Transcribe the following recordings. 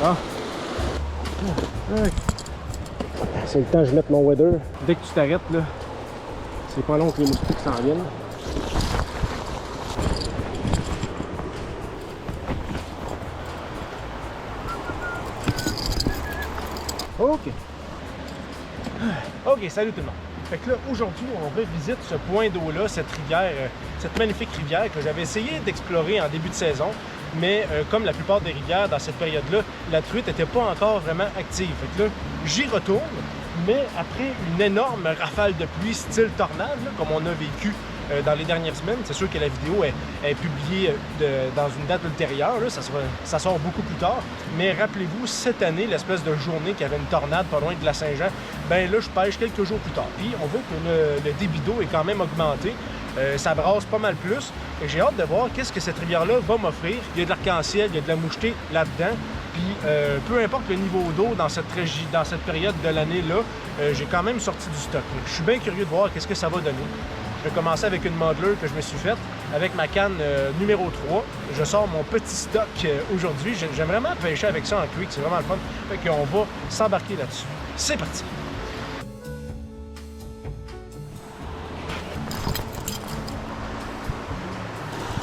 Ah. C'est le temps que je mette mon weather. Dès que tu t'arrêtes, là, c'est pas long que les moustiques s'en viennent. OK. OK, salut tout le monde. Fait que là, aujourd'hui, on revisite ce point d'eau-là, cette rivière, cette magnifique rivière que j'avais essayé d'explorer en début de saison. Mais comme la plupart des rivières dans cette période-là, la truite n'était pas encore vraiment active. Fait que là, j'y retourne, mais après une énorme rafale de pluie style tornade, là, comme on a vécu dans les dernières semaines. C'est sûr que la vidéo est publiée dans une date ultérieure, là, ça sort beaucoup plus tard. Mais rappelez-vous, cette année, l'espèce de journée qu'il y avait une tornade pas loin de la Saint-Jean, ben là, je pêche quelques jours plus tard. Puis on voit que le débit d'eau est quand même augmenté. Ça brasse pas mal plus. Et j'ai hâte de voir qu'est-ce que cette rivière-là va m'offrir. Il y a de l'arc-en-ciel, il y a de la mouchetée là-dedans. Puis peu importe le niveau d'eau dans cette période de l'année-là, j'ai quand même sorti du stock. Donc, je suis bien curieux de voir qu'est-ce que ça va donner. Je vais commencer avec une modeler que je me suis faite, avec ma canne numéro 3. Je sors mon petit stock aujourd'hui. J'aime vraiment pêcher avec ça en creek, c'est vraiment le fun. Fait qu'on va s'embarquer là-dessus. C'est parti!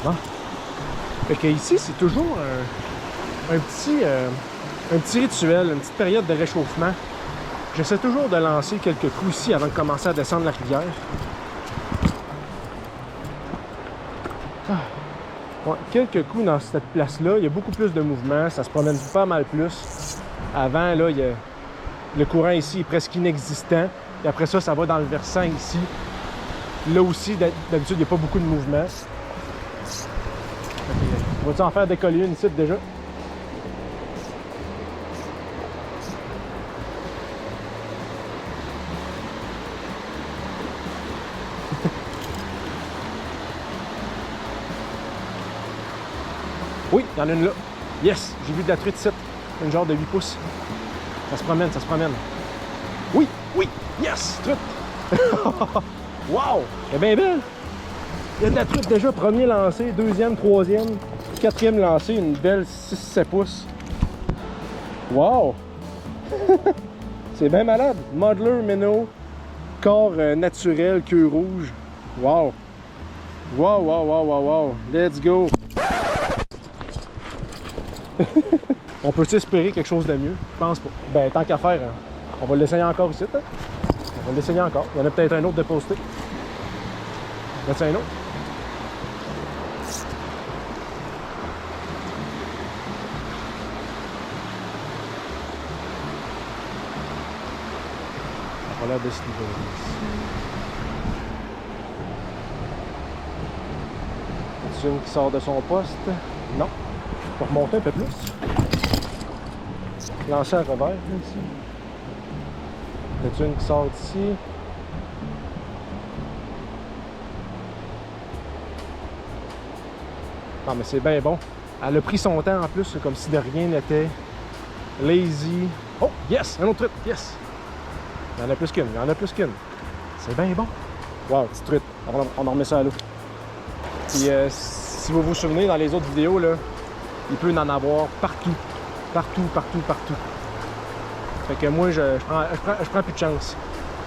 Bon. Fait que ici, c'est toujours un petit rituel, une petite période de réchauffement. J'essaie toujours de lancer quelques coups ici avant de commencer à descendre la rivière. Ouais, quelques coups dans cette place-là, il y a beaucoup plus de mouvement, ça se promène pas mal plus. Avant, là, le courant ici est presque inexistant. Et après ça, ça va dans le versant ici. Là aussi, d'habitude, il n'y a pas beaucoup de mouvement. On va-tu en faire décoller une ici déjà? Oui, il y en a une là. Yes, j'ai vu de la truite ici. Une genre de 8 pouces. Ça se promène, ça se promène. Oui, oui, yes, truite. Wow, elle est bien belle. Il y a de la truite déjà, premier lancé, deuxième, troisième, quatrième lancé, une belle 6-7 pouces. Wow! C'est bien malade. Modeler, minnow, corps naturel, queue rouge. Wow! Wow, wow, wow, wow, wow. Let's go! On peut espérer quelque chose de mieux? Je pense pas. Ben, tant qu'à faire, hein, on va l'essayer encore ici. Hein? On va l'essayer encore. Il y en a peut-être un autre de posté. Y en a un autre? On va l'air de se livrer ici. Une qui sort de son poste? Non. On va remonter un peu plus. Lancer à revers ici. T'as-tu une qui sort d'ici? Non, mais c'est bien bon. Elle a pris son temps en plus, comme si de rien n'était. Lazy. Oh, yes! Un autre truite, yes! Il y en a plus qu'une, il y en a plus qu'une. C'est bien bon. Wow, petite truite. On en remet ça à l'eau. Puis, si vous vous souvenez, dans les autres vidéos, là, il peut en avoir partout. Partout, partout, partout. Fait que moi, je prends plus de chance.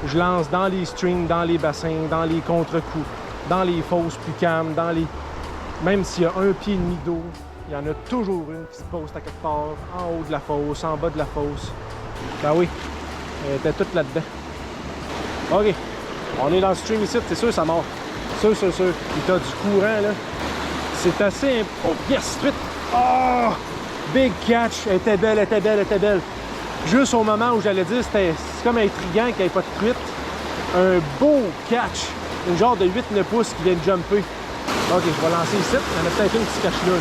Je lance dans les streams, dans les bassins, dans les contre-coups, dans les fosses plus calmes, dans les... Même s'il y a un pied et demi d'eau, il y en a toujours une qui se poste à quelque part, en haut de la fosse, en bas de la fosse. Ben oui, elle était toute là-dedans. OK, on est dans le stream ici, c'est sûr ça mord. Sûr. Puis t'as du courant, là. C'est assez... Oh, yes, truite! Oh! Big catch! Elle était belle, elle était belle, elle était belle. Juste au moment où j'allais dire, c'est comme intriguant qu'il n'y ait pas de truite. Un beau catch! Une genre de 8-9 pouces qui vient de jumper. OK, je vais lancer ici. Il y en a peut-être une qui se cache là.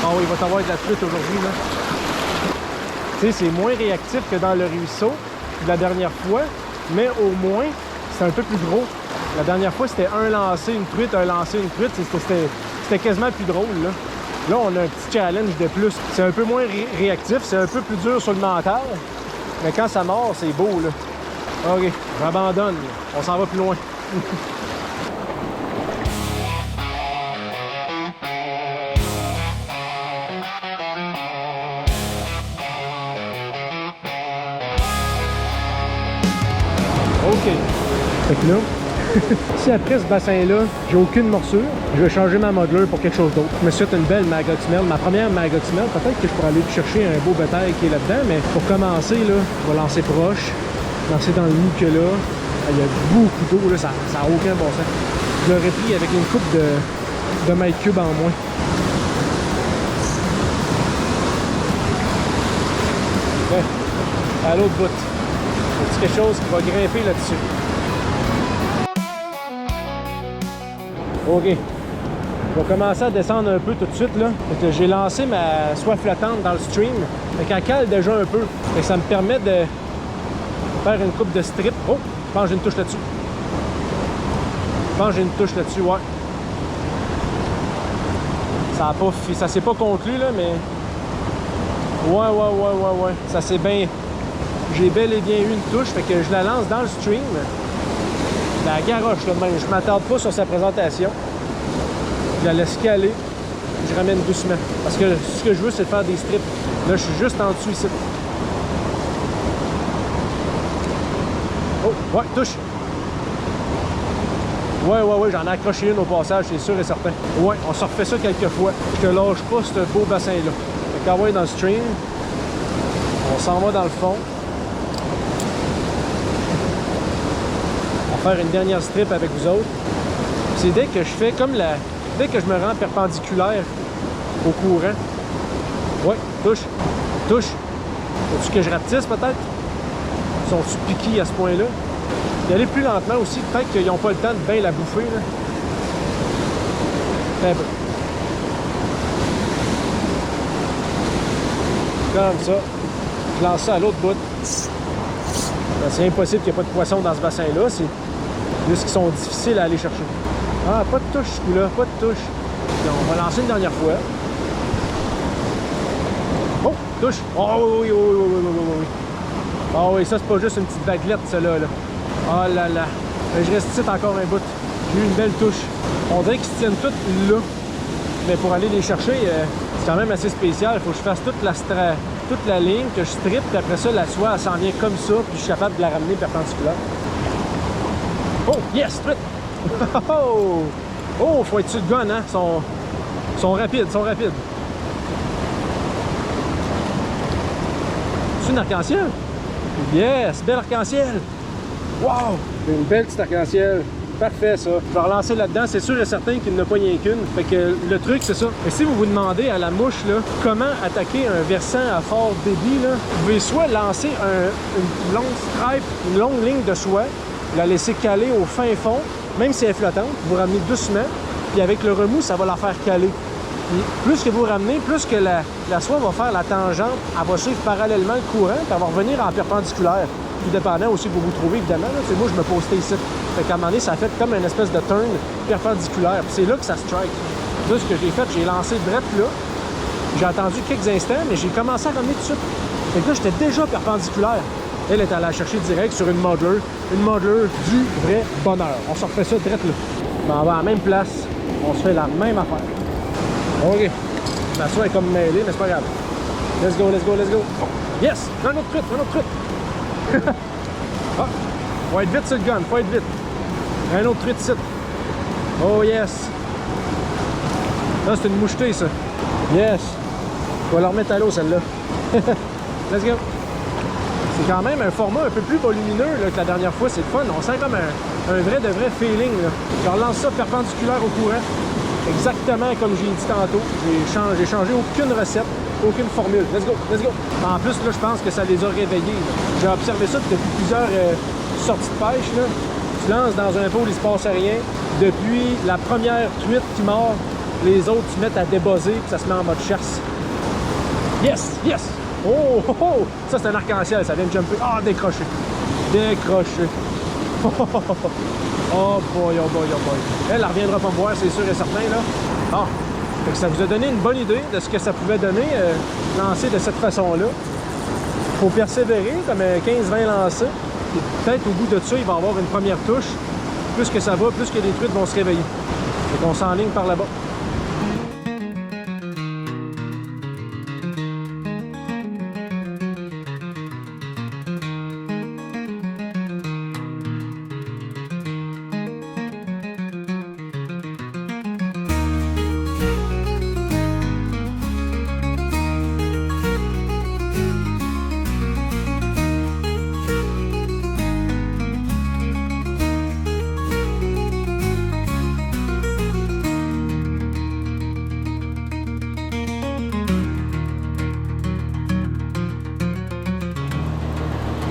Ah oui, il va t'avoir de la truite aujourd'hui, là. Tu sais, c'est moins réactif que dans le ruisseau de la dernière fois, mais au moins, c'est un peu plus gros. La dernière fois, c'était un lancer, une truite, un lancer, une truite. C'était quasiment plus drôle, là. Là, on a un petit challenge de plus. C'est un peu moins réactif, c'est un peu plus dur sur le mental. Mais quand ça mord, c'est beau, là. OK, j'abandonne. On s'en va plus loin. OK. Fait que là, si après ce bassin-là, j'ai aucune morsure, je vais changer ma modeleur pour quelque chose d'autre. Je me suis fait une belle maggot smell. Ma première maggot smell, peut-être que je pourrais aller chercher un beau bétail qui est là-dedans, mais pour commencer, là, je vais lancer proche, lancer dans le nid que là. Il y a beaucoup d'eau, là, ça n'a aucun bon sens. Je l'aurais pris avec une coupe de mètres cubes en moins. Ouais, à l'autre bout. C'est quelque chose qui va grimper là-dessus. OK. Je vais commencer à descendre un peu tout de suite là. J'ai lancé ma soie flottante dans le stream. Fait qu'elle cale déjà un peu. Et ça me permet de faire une coupe de strip. Oh! Je pense que j'ai une touche là-dessus. Je pense que j'ai une touche là-dessus, ouais. Ça s'est pas conclu là, mais. Ouais. Ça s'est bien. J'ai bel et bien eu une touche. Fait que je la lance dans le stream. La garoche là même. Je m'attarde pas sur sa présentation. Je la laisse caler. Je ramène doucement. Parce que ce que je veux, c'est de faire des strips. Là, je suis juste en dessous ici. Oh, ouais, touche. Ouais, j'en ai accroché une au passage, c'est sûr et certain. Ouais, on se refait ça quelques fois. Je te lâche pas ce beau bassin-là. Fait qu'envoyer dans le stream. On s'en va dans le fond. On va faire une dernière strip avec vous autres. C'est dès que je fais comme la... Dès que je me rends perpendiculaire au courant. Ouais, touche. Faut-tu que je rapetisse peut-être? Sont-tu piqués à ce point-là? Y aller plus lentement aussi, peut-être qu'ils n'ont pas le temps de bien la bouffer. Là. Un peu. Comme ça. Je lance ça à l'autre bout. C'est impossible qu'il n'y ait pas de poisson dans ce bassin-là. C'est juste qu'ils sont difficiles à aller chercher. Ah, pas de touche ce coup-là, pas de touche. Puis on va lancer une dernière fois. Oh, touche. Oh oui. Ah oui, ça c'est pas juste une petite baguelette, celle-là. Là. Oh là là. Je reste ici encore un bout. J'ai eu une belle touche. On dirait qu'ils se tiennent toutes là. Mais pour aller les chercher, c'est quand même assez spécial. Il faut que je fasse toute la ligne, que je strip, puis après ça, la soie, elle s'en vient comme ça, puis je suis capable de la ramener perpendiculaire. Oh, yes, truite! Oh, faut être sur le gun, hein? Sont rapides. C'est une arc-en-ciel? Yes, belle arc-en-ciel! Wow! Une belle petite arc-en-ciel. Parfait, ça. Je vais relancer là-dedans. C'est sûr et certain qu'il n'y en a pas rien qu'une. Fait que le truc, c'est ça. Et si vous vous demandez à la mouche, là, comment attaquer un versant à fort débit, là, vous pouvez soit lancer une longue stripe, une longue ligne de soie, la laisser caler au fin fond, même si elle est flottante, vous ramenez doucement, puis avec le remous, ça va la faire caler. Puis plus que vous ramenez, plus que la soie va faire la tangente, elle va suivre parallèlement le courant, puis elle va revenir en perpendiculaire. Tout dépendant aussi où vous vous trouvez, évidemment. Là. Moi, je me postais ici. Fait qu'à un moment donné, ça a fait comme une espèce de turn perpendiculaire. Puis c'est là que ça strike. Là, ce que j'ai fait, j'ai lancé direct là. J'ai attendu quelques instants, mais j'ai commencé à ramener tout de suite. Fait que là, j'étais déjà perpendiculaire. Elle est allée la chercher direct sur une modeler. Une modeler du vrai bonheur. On se refait ça direct là. Ben, on va à la même place. On se fait la même affaire. OK. La soie est comme mêlée, mais c'est pas grave. Let's go. Yes! Un autre truc. Ah! Faut être vite sur le gun, faut être vite. Un autre truite ici. Oh yes! Là, c'est une mouchetée, ça. Yes! Je vais la remettre à l'eau, celle-là. Let's go! C'est quand même un format un peu plus volumineux là, que la dernière fois, c'est le fun. On sent comme un vrai de vrai feeling. Là. Je relance ça perpendiculaire au courant. Exactement comme j'ai dit tantôt. J'ai changé aucune recette, aucune formule. Let's go! En plus, là, je pense que ça les a réveillés. J'ai observé ça depuis plusieurs sorties de pêche. Là. Tu lances dans un pot, il se passe rien. Depuis la première truite qui mord, les autres se mettent à débosser puis ça se met en mode chasse. Yes! Oh! Ça, c'est un arc-en-ciel, ça vient de jumper. Ah, décroché! Oh boy. Elle reviendra pas me voir, c'est sûr et certain, là. Ah! Fait que ça vous a donné une bonne idée de ce que ça pouvait donner, lancer de cette façon-là. Il faut persévérer, comme 15-20 lancers. Et peut-être au bout de ça, il va y avoir une première touche. Plus que ça va, plus que les truites vont se réveiller. Fait qu'on s'enligne par là-bas.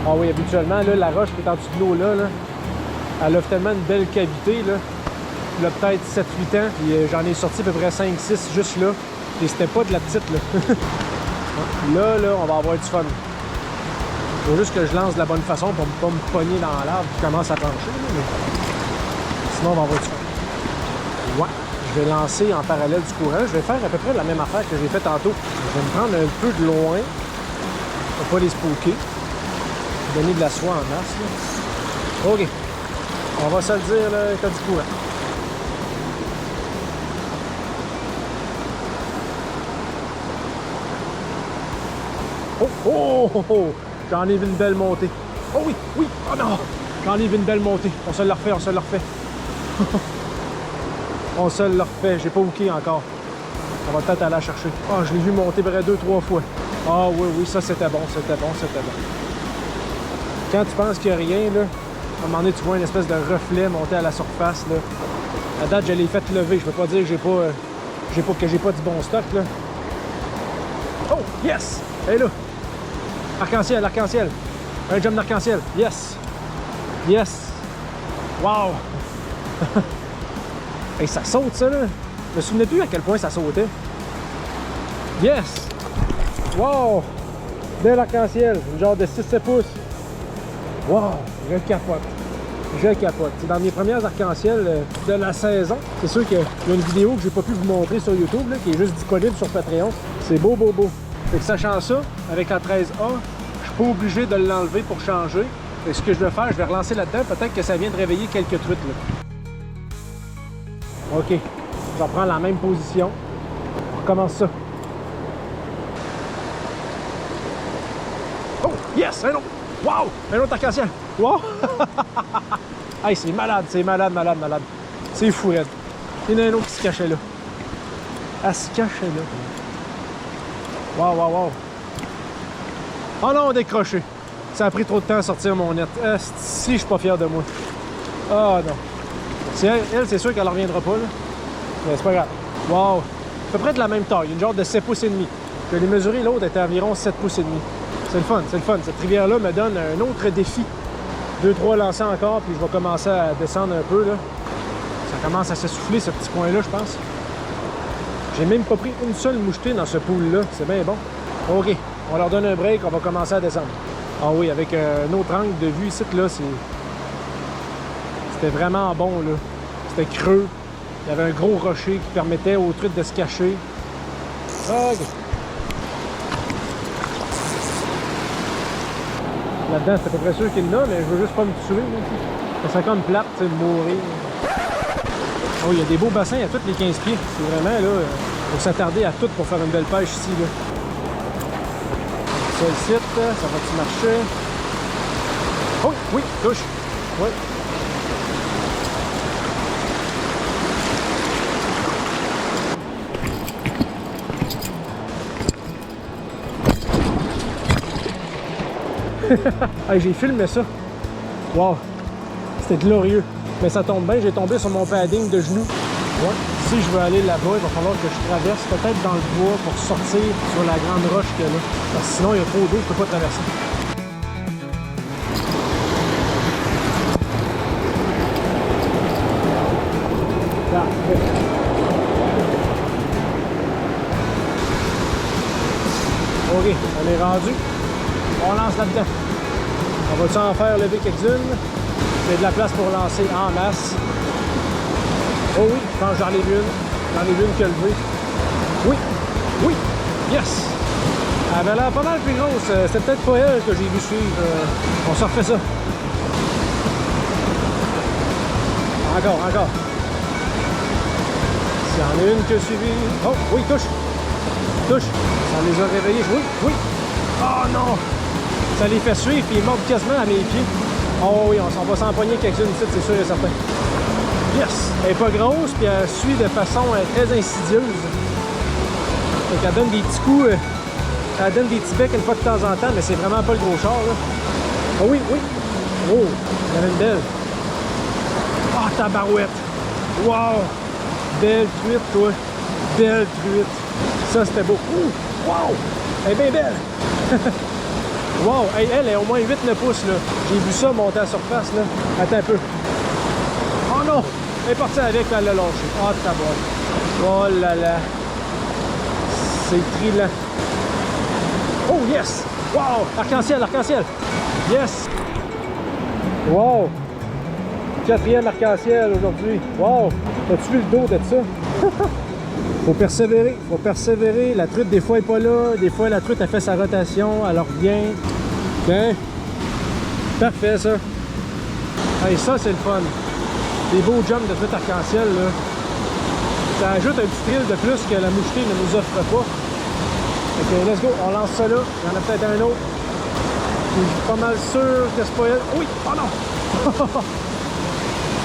Ah oui, habituellement, là, la roche qui est en dessous de l'eau, là, elle offre tellement une belle cavité, là. Il a peut-être 7-8 ans, puis j'en ai sorti à peu près 5-6 juste là. Et c'était pas de la petite, là. Là, on va avoir du fun. Il faut juste que je lance de la bonne façon pour ne pas me pogner dans l'arbre qui commence à pencher, là, mais... Sinon, on va avoir du fun. Ouais, je vais lancer en parallèle du courant. Je vais faire à peu près la même affaire que j'ai fait tantôt. Je vais me prendre un peu de loin pour pas les spoker. Donner de la soie en masse, là. OK. On va se le dire, là, t'as du courant. Oh, oh, oh, oh. J'en ai vu une belle montée. Oh oui, oui, oh non! J'en ai vu une belle montée. On se le refait, on se le refait. On se le refait. J'ai pas hooké encore. On va peut-être aller la chercher. Ah, je l'ai vu monter près 2-3 fois. Ah oui, oui, ça c'était bon, c'était bon, c'était bon. Quand tu penses qu'il n'y a rien, là, à un moment donné, tu vois une espèce de reflet monter à la surface, là. À date, je l'ai fait lever. Je peux pas dire que j'ai pas du bon stock, là. Oh, yes! Elle est là! Arc-en-ciel, arc-en-ciel! Un jump d'arc-en-ciel! Yes! Yes! Wow! Et ça saute, ça, là! Je me souvenais plus à quel point ça sautait. Yes! Wow! Bel arc-en-ciel! Genre de 6-7 pouces. Wow! Je capote. Je capote. C'est dans mes premières arc-en-ciel de la saison. C'est sûr qu'il y a une vidéo que j'ai pas pu vous montrer sur YouTube, là, qui est juste disponible sur Patreon. C'est beau, beau, beau. Fait que sachant ça, avec la 13A, je suis pas obligé de l'enlever pour changer. Et ce que je vais faire, je vais relancer là-dedans. Peut-être que ça vient de réveiller quelques trucs, là. OK. Je reprends la même position. On recommence ça. Oh! Yes! Un autre! Wow! Un autre arc-en-ciel! Wow! Hey, c'est malade, malade, malade. C'est fou, Red. Il y en a un autre qui se cachait là. Elle se cachait là. Wow, wow, wow. Oh non, décroché. Ça a pris trop de temps à sortir mon net. Si, je suis pas fier de moi. Oh non. Elle, c'est sûr qu'elle ne reviendra pas, là. Mais c'est pas grave. Wow. À peu près de la même taille. Une genre de 7 pouces et demi. Je l'ai mesuré, l'autre était environ 7 pouces et demi. C'est le fun, c'est le fun. Cette rivière-là me donne un autre défi. 2-3 lancers encore, puis je vais commencer à descendre un peu, là. Ça commence à s'essouffler, ce petit coin-là, je pense. J'ai même pas pris une seule mouchetée dans ce pool-là. C'est bien bon. OK. On leur donne un break, on va commencer à descendre. Ah oui, avec un autre angle de vue ici, là, c'était vraiment bon, là. C'était creux. Il y avait un gros rocher qui permettait aux truites de se cacher. OK. Là-dedans, c'est à peu près sûr qu'il y en a, mais je veux juste pas me tuer. Ça serait comme plate, tu sais, de mourir. Oh, il y a des beaux bassins à tous les 15 pieds. C'est vraiment, là, faut s'attarder à tout pour faire une belle pêche ici, là. Ça, le site, ça va-tu marcher? Oh, oui, touche. Oui. Hey, j'ai filmé ça. Wow. C'était glorieux. Mais ça tombe bien, j'ai tombé sur mon padding de genoux. Ouais. Si je veux aller là-bas, il va falloir que je traverse peut-être dans le bois pour sortir sur la grande roche qu'il y a là. Parce que sinon, il y a trop d'eau, je peux pas traverser. Parfait. OK, on est rendu. On lance là-dedans. On va-tu en faire lever quelques-unes? J'ai de la place pour lancer en masse. Oh oui, je pense que j'en ai vu une. J'en ai vu une qui a levé. Oui, oui, yes! Elle avait l'air pas mal plus grosse. C'était peut-être pas elle que j'ai vu suivre. On se refait ça. Encore, encore. S'il y en a une qui a suivi. Oh, oui, touche. Touche. Ça les a réveillés. Oui, oui. Oh non! Ça les fait suivre et ils mordent quasiment à mes pieds. Oh oui, on va s'empoigner quelques-unes ici, c'est sûr et certain. Yes! Elle n'est pas grosse, puis elle suit de façon très insidieuse. Donc elle donne des petits coups, elle donne des petits becs une fois de temps en temps, mais c'est vraiment pas le gros char, là. Oh oui, oui! Oh! Il y en a une belle. Oh, tabarouette! Wow! Belle truite, toi! Belle truite! Ça, c'était beau! Ouh! Wow! Elle est bien belle! Wow! Hey, elle est au moins 8-9 pouces, là. J'ai vu ça monter à la surface, là. Attends un peu. Oh non! Elle est partie avec, là, elle l'a lâché. Oh, tabac. Oh là là. C'est trillant. Oh, yes! Wow! Arc-en-ciel, arc-en-ciel! Yes! Wow! 4e arc-en-ciel aujourd'hui. Wow! As-tu vu le dos de ça? Faut persévérer, faut persévérer. La truite, des fois, elle n'est pas là. Des fois, la truite, elle fait sa rotation, elle revient. Bien. Parfait, ça. Hey, ça, c'est le fun. Des beaux jumps de truite arc-en-ciel, là. Ça ajoute un petit thrill de plus que la mouchetée ne nous offre pas. Ok, let's go. On lance ça là. Il y en a peut-être un autre. Je suis pas mal sûr que c'est pas elle. Oui! Oh non!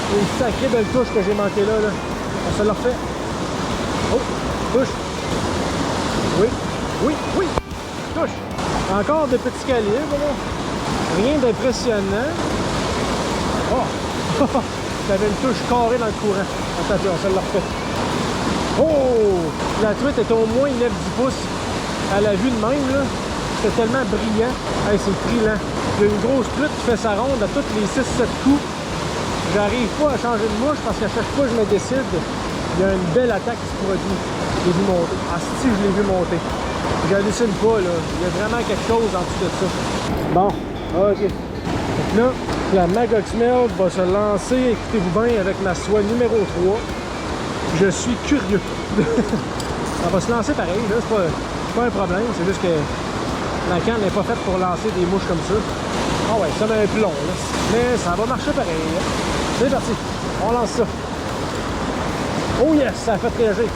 Une sacrée belle touche que j'ai manqué là, là. On se la refait. Oh! Touche! Oui! Oui! Oui! Touche! Encore de petits calibres, là. Rien d'impressionnant. Oh! T'avais une touche carrée dans le courant. Attends, on se la refait. Oh! La truite est au moins 9-10 pouces. À la vue de même, là. C'est tellement brillant. Hey, c'est brillant. Il y a une grosse truite qui fait sa ronde à tous les 6-7 coups. J'arrive pas à changer de mouche parce qu'à chaque fois que je me décide, il y a une belle attaque qui se produit. Je l'ai vu monter. Ah si, je l'ai vu monter. J'hallucine pas, là. Il y a vraiment quelque chose en dessous de ça. Bon, ok. Donc là, la Magog Smelt va se lancer, écoutez-vous bien, avec ma soie numéro 3. Je suis curieux. Ça va se lancer pareil, là. C'est pas un problème. C'est juste que la canne n'est pas faite pour lancer des mouches comme ça. Ah ouais, ça met un plomb, là. Mais ça va marcher pareil. C'est parti. On lance ça. Oh yes, ça a fait réagir.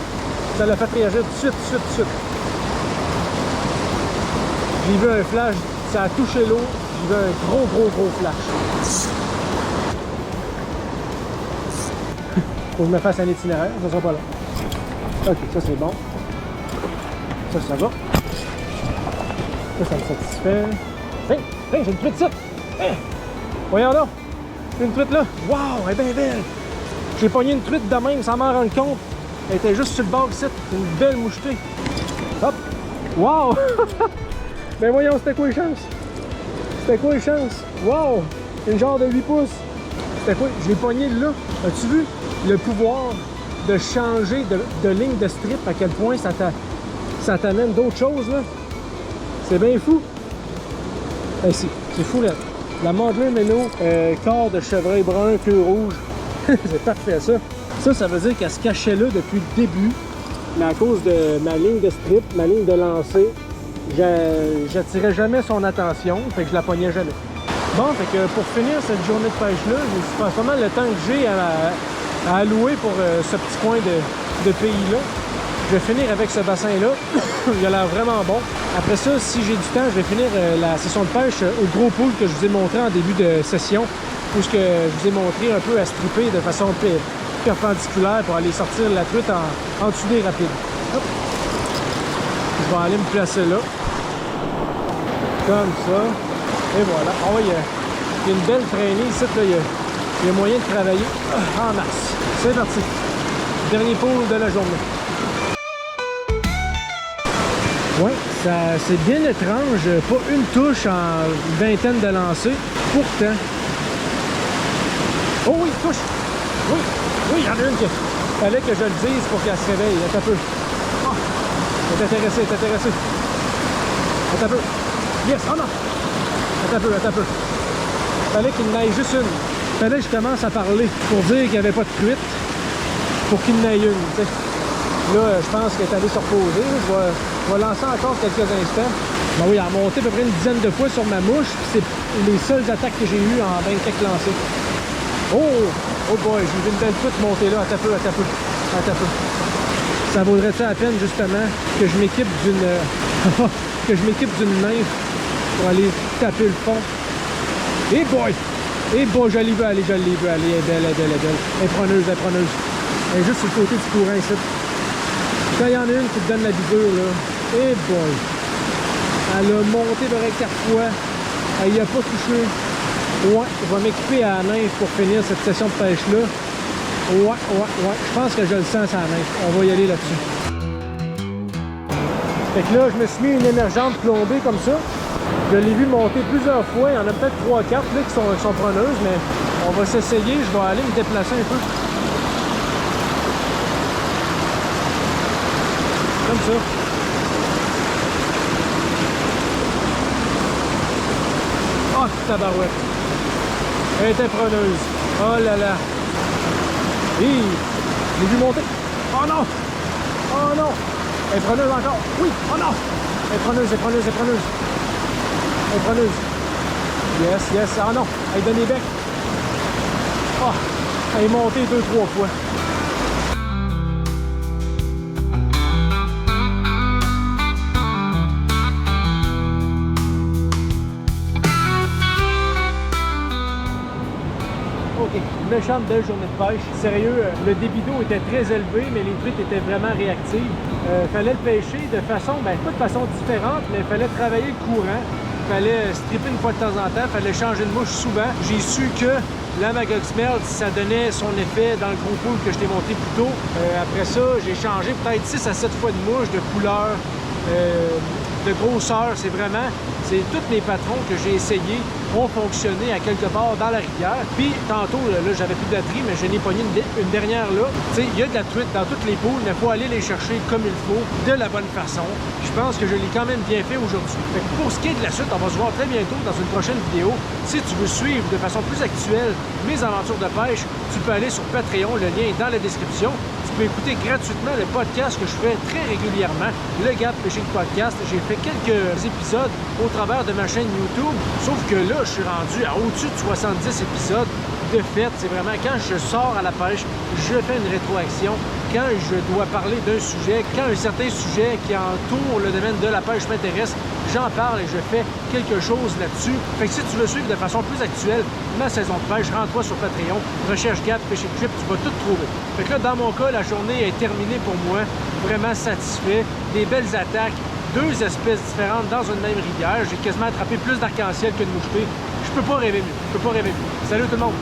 Ça l'a fait réagir tout de suite, tout de suite, tout de suite. J'ai vu un flash, ça a touché l'eau. J'ai vu un gros flash. Faut que je me fasse un itinéraire, ça sera pas là. Ok, ça c'est bon. Ça va. Ça me satisfait. Hey, j'ai une truite ici. Hey. Voyons là. J'ai une truite là. Wow, elle est bien belle. J'ai pogné une truite de même sans m'en rendre compte. Elle était juste sur le bord ici. Une belle mouchetée. Hop. Wow. Ben voyons, c'était quoi les chances? C'était quoi les chances? Wow. Une genre de 8 pouces. C'était quoi? Je l'ai pogné là. As-tu vu le pouvoir de changer de ligne de strip, à quel point ça t'amène d'autres choses là? C'est bien fou. Ben, c'est fou là. La Mandler Minnow, corps de chevreuil brun, queue rouge. C'est parfait ça. Ça veut dire qu'elle se cachait là depuis le début. Mais à cause de ma ligne de strip, ma ligne de lancer, j'attirais jamais son attention, fait que je la pognais jamais. Bon, fait que pour finir cette journée de pêche-là, c'est pas mal le temps que j'ai à allouer pour ce petit coin de pays-là. Je vais finir avec ce bassin-là. Il a l'air vraiment bon. Après ça, si j'ai du temps, je vais finir la session de pêche au gros pool que je vous ai montré en début de session, où je vous ai montré un peu à stripper de façon perpendiculaire pour aller sortir la truite en dessous des rapides. Hop. Je vais aller me placer là. Comme ça. Et voilà. Oh, il y a une belle traînée ici. Là, il y a moyen de travailler en masse. C'est parti. Dernier pool de la journée. Ouais, c'est bien étrange. Pas une touche en vingtaine de lancers. Pourtant. Oh oui, touche. Oui, il y en a une qui fallait que je le dise pour qu'elle se réveille. Attends un peu. Oh, elle est intéressée, Attends un peu. Yes, oh non. Attends un peu. Fallait qu'il n'aille juste une. Fallait que je commence à parler pour dire qu'il n'y avait pas de truite. Pour qu'il n'aille une, tu sais. Là, je pense qu'elle est allée se reposer. Je vais lancer encore quelques instants. Ben oui, elle a monté à peu près une dizaine de fois sur ma mouche. C'est les seules attaques que j'ai eues en 20 quelques lancers. Oh boy, j'ai vu une belle truite monter là. Attends un peu. Ça vaudrait ça la peine, justement, que je m'équipe d'une d'une nymphe pour aller taper le fond. Et boy, je l'ai vu aller. Elle est belle. Elle est preneuse. Elle est juste sur le côté du courant ici. Quand il y en a une qui te donne la visure, là, et boy! Elle a monté de 4 fois. Elle n'y a pas touché. Ouais, je vais m'équiper à la nymphe pour finir cette session de pêche-là. Ouais. Je pense que je le sens, ça la nymphe. On va y aller là-dessus. Fait que là, je me suis mis une émergente plombée comme ça. Je l'ai vu monter plusieurs fois. Il y en a peut-être 3-4 là qui sont preneuses, mais on va s'essayer. Je vais aller me déplacer un peu. Comme ça. Oh, tabarouette. Elle était preneuse. Oh là là. Hi! J'ai vu monter. Oh non! Oh non! Elle est preneuse encore. Oui! Oh non! Elle est preneuse, elle est preneuse, elle est preneuse. Elle est preneuse. Yes, yes. Ah non! Elle donne les becs. Oh! Elle est montée 2-3 fois. OK, méchante belle journée de pêche. Sérieux, le débit d'eau était très élevé, mais les truites étaient vraiment réactives. Fallait le pêcher de façon, pas de façon différente, mais il fallait travailler le courant. Fallait stripper une fois de temps en temps, fallait changer de mouche souvent. J'ai su que la Magog Smelt, ça donnait son effet dans le gros pool que je t'ai monté plus tôt. Après ça, j'ai changé peut-être 6 à 7 fois de mouche, de couleur, de grosseur. C'est tous les patrons que j'ai essayés ont fonctionné à quelque part dans la rivière. Puis tantôt, là j'avais plus de batterie, mais je n'ai pogné une dernière là. Tu sais, il y a de la truite dans toutes les poules, mais il faut aller les chercher comme il faut, de la bonne façon. Je pense que je l'ai quand même bien fait aujourd'hui. Pour ce qui est de la suite, on va se voir très bientôt dans une prochaine vidéo. Si tu veux suivre de façon plus actuelle mes aventures de pêche, tu peux aller sur Patreon, le lien est dans la description. Tu peux écouter gratuitement le podcast que je fais très régulièrement, le Gap Fishing Podcast. J'ai fait quelques épisodes au travers de ma chaîne YouTube, sauf que là, je suis rendu à au-dessus de 70 épisodes. De fait, c'est vraiment quand je sors à la pêche, je fais une rétroaction. Quand je dois parler d'un sujet, quand un certain sujet qui entoure le domaine de la pêche m'intéresse, j'en parle et je fais quelque chose là-dessus. Fait que si tu veux suivre de façon plus actuelle ma saison de pêche, rends-toi sur Patreon, recherche Gap Fishing Trip, tu vas tout trouver. Fait que là, dans mon cas, la journée est terminée pour moi, vraiment satisfait, des belles attaques, 2 espèces différentes dans une même rivière. J'ai quasiment attrapé plus d'arc-en-ciel que de mouchetés. Je peux pas rêver mieux. Je peux pas rêver mieux. Salut tout le monde!